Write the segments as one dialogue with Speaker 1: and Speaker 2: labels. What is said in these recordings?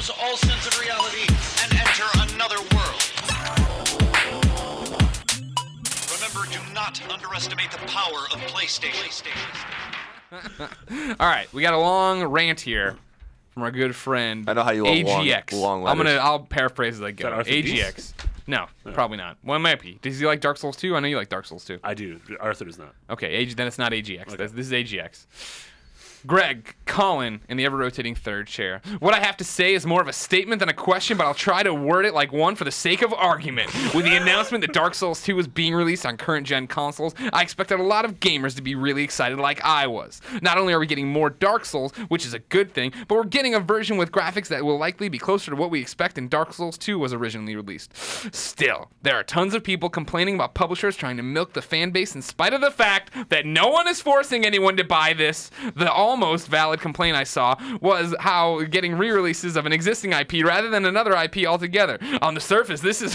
Speaker 1: lose all sense of reality and enter another world. Remember, do not underestimate the power of PlayStation.
Speaker 2: All right, we got a long rant here from our good friend.
Speaker 3: I know how you love
Speaker 2: AGX.
Speaker 3: long letters.
Speaker 2: I'll paraphrase as I go. AGX. No, probably not. Well, it might be. Does he like Dark Souls 2? I know you like Dark Souls 2.
Speaker 4: I do. Arthur does not.
Speaker 2: Okay, then it's not AGX.
Speaker 4: Okay.
Speaker 2: This is AGX. Greg, Colin, in the ever-rotating third chair. What I have to say is more of a statement than a question, but I'll try to word it like one for the sake of argument. With the announcement that Dark Souls 2 is being released on current-gen consoles, I expected a lot of gamers to be really excited like I was. Not only are we getting more Dark Souls, which is a good thing, but we're getting a version with graphics that will likely be closer to what we expect in Dark Souls 2 was originally released. Still, there are tons of people complaining about publishers trying to milk the fan base in spite of the fact that no one is forcing anyone to buy this. The almost valid complaint I saw was how getting re-releases of an existing IP rather than another IP altogether. On the surface, this is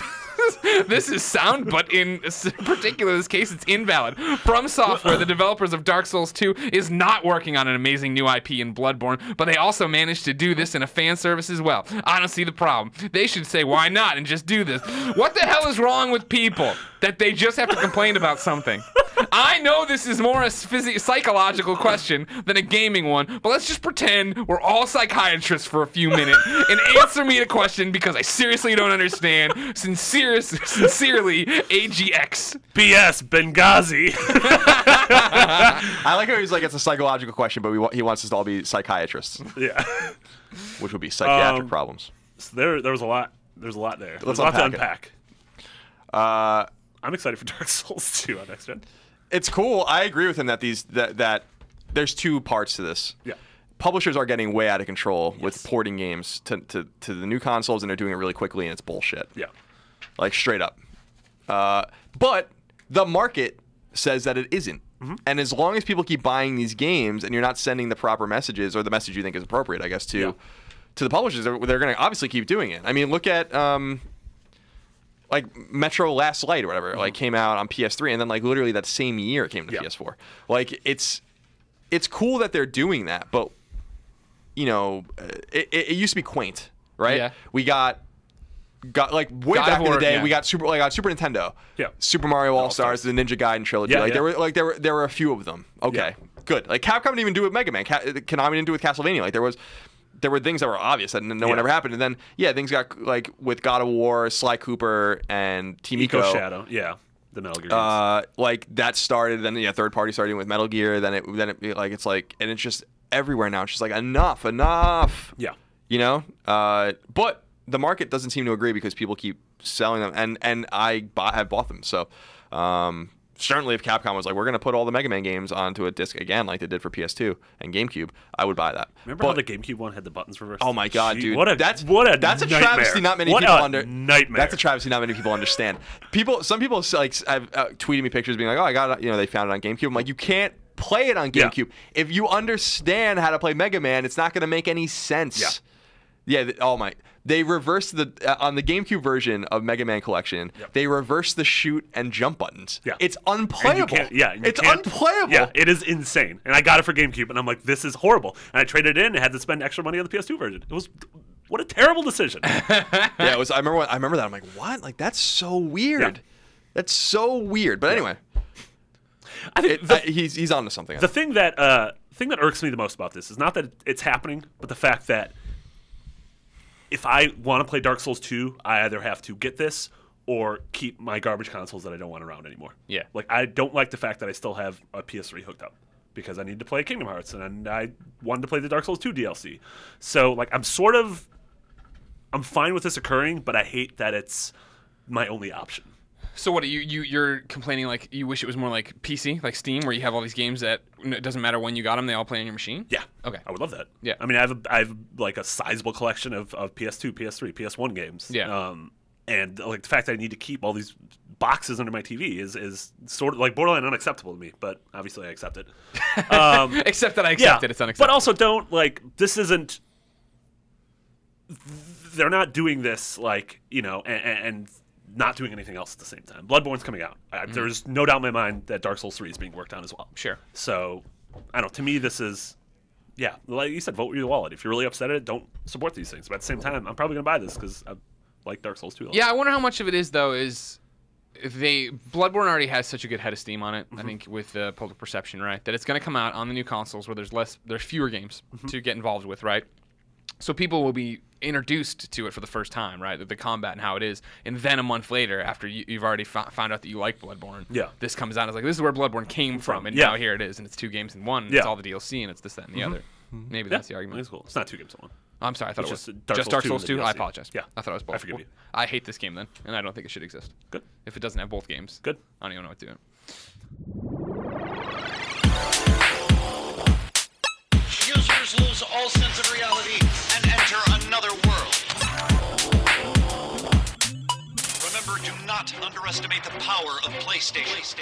Speaker 2: this is sound, but in particular this case, it's invalid. From Software, the developers of Dark Souls 2, is not working on an amazing new IP in Bloodborne, but they also managed to do this in a fan service as well. I don't see the problem. They should say, why not, and just do this. What the hell is wrong with people that they just have to complain about something? I know this is more a psychological question than a gaming one, but let's just pretend we're all psychiatrists for a few minutes and answer me the question because I seriously don't understand. Sincerely, AGX.
Speaker 4: P.S. Benghazi.
Speaker 3: I like how he's like, it's a psychological question, but he wants us to all be psychiatrists.
Speaker 4: Yeah.
Speaker 3: Which would be psychiatric problems. So
Speaker 4: there was a lot. There's a lot there.
Speaker 3: Let's
Speaker 4: There's a lot to
Speaker 3: unpack
Speaker 4: unpack. I'm excited for Dark Souls 2 on next gen.
Speaker 3: It's cool. I agree with him that that there's two parts to this.
Speaker 4: Yeah.
Speaker 3: Publishers are getting way out of control with porting games to the new consoles, and they're doing it really quickly, and it's bullshit.
Speaker 4: Yeah.
Speaker 3: Like, straight up. But the market says that it isn't. Mm-hmm. And as long as people keep buying these games and you're not sending the proper messages, or the message you think is appropriate, I guess, to the publishers, they're going to obviously keep doing it. I mean, look at like Metro Last Light or whatever, like came out on PS3, and then like literally that same year it came to PS4. Like, it's cool that they're doing that, but you know, it used to be quaint, right?
Speaker 2: Yeah.
Speaker 3: We got like way
Speaker 2: God
Speaker 3: back
Speaker 2: of
Speaker 3: in the
Speaker 2: War,
Speaker 3: day,
Speaker 2: yeah.
Speaker 3: we got Super Nintendo.
Speaker 4: Yeah.
Speaker 3: Super Mario All-Stars, the Ninja Gaiden trilogy.
Speaker 4: Yeah,
Speaker 3: like
Speaker 4: yeah.
Speaker 3: there were a few of them. Okay.
Speaker 4: Yeah.
Speaker 3: Good. Like Capcom didn't even do it with Mega Man. Konami didn't do it with Castlevania. Like there were things that were obvious and no one ever happened. And then things got like with God of War, Sly Cooper, and Team Eco
Speaker 4: Shadow. Yeah. The Metal Gear games.
Speaker 3: Like that started, then third party starting with Metal Gear, then it like it's like, and it's just everywhere now. It's just like enough.
Speaker 4: Yeah.
Speaker 3: You know? But the market doesn't seem to agree because people keep selling them, and I have bought them. So certainly if Capcom was like, we're going to put all the Mega Man games onto a disc again like they did for PS2 and GameCube, I would buy that.
Speaker 4: Remember how the GameCube one had the buttons reversed?
Speaker 3: Oh my god, dude. That's a
Speaker 4: nightmare.
Speaker 3: travesty not many people
Speaker 4: nightmare.
Speaker 3: That's a travesty not many people understand. Some people like have tweeted me pictures being like, "Oh, I got it, they found it on GameCube." I'm like, "You can't play it on GameCube. Yeah. If you understand how to play Mega Man, it's not going to make any sense." Yeah. They reversed on the GameCube version of Mega Man Collection. Yep. They reversed the shoot and jump buttons. Yeah. It's unplayable. It's unplayable.
Speaker 4: Yeah, it is insane. And I got it for GameCube, and I'm like, this is horrible. And I traded it in and had to spend extra money on the PS2 version. It was what a terrible decision.
Speaker 3: It was. I remember that. I'm like, what? Like, that's so weird. Yeah. That's so weird. But anyway,
Speaker 4: I think
Speaker 3: he's onto something.
Speaker 4: The thing that irks me the most about this is not that it's happening, but the fact that if I want to play Dark Souls 2, I either have to get this or keep my garbage consoles that I don't want around anymore.
Speaker 2: Yeah.
Speaker 4: Like, I don't like the fact that I still have a PS3 hooked up because I need to play Kingdom Hearts and I wanted to play the Dark Souls 2 DLC. So, like, I'm fine with this occurring, but I hate that it's my only option.
Speaker 2: So what you're complaining, like you wish it was more like PC, like Steam, where you have all these games that it doesn't matter when you got them, they all play on your machine?
Speaker 4: Yeah.
Speaker 2: Okay.
Speaker 4: I would love that.
Speaker 2: Yeah.
Speaker 4: I mean, I have like a sizable collection of PS2, PS3, PS1 games.
Speaker 2: Yeah.
Speaker 4: And like the fact that I need to keep all these boxes under my TV is sort of like borderline unacceptable to me, but obviously I accept it.
Speaker 2: Except that I accept it, it's unacceptable.
Speaker 4: But also they're not doing this like, and not doing anything else at the same time. Bloodborne's coming out. There's no doubt in my mind that Dark Souls 3 is being worked on as well.
Speaker 2: Sure.
Speaker 4: So, I don't know. To me, this is, Yeah, like you said, vote with your wallet. If you're really upset at it, don't support these things. But at the same time, I'm probably going to buy this because I like Dark Souls 2 a lot.
Speaker 2: Yeah, I wonder how much of it is, though, is Bloodborne already has such a good head of steam on it, I think, with public perception, right? That it's going to come out on the new consoles where there's fewer games to get involved with, right? So people will be introduced to it for the first time, right? The combat and how it is. And then a month later, after you've already found out that you like Bloodborne, this comes out. It's like, this is where Bloodborne came from. And now here it is. And it's 2 games in 1. And it's all the DLC, and it's this, that, and the other. Maybe that's the argument.
Speaker 4: That's cool. It's not 2 games in 1.
Speaker 2: I'm sorry. I thought
Speaker 4: It's
Speaker 2: it was
Speaker 4: just
Speaker 2: Dark Souls 2.
Speaker 4: and the
Speaker 2: I
Speaker 4: DLC.
Speaker 2: apologize.
Speaker 4: Yeah.
Speaker 2: I thought it was both.
Speaker 4: I forgive you.
Speaker 2: I hate this game then, and I don't think it should exist.
Speaker 4: Good.
Speaker 2: If it doesn't have both games.
Speaker 4: Good.
Speaker 2: I don't even know what to do.
Speaker 1: Users lose all sense of reality and enter another world. Remember, do not underestimate the power of PlayStation.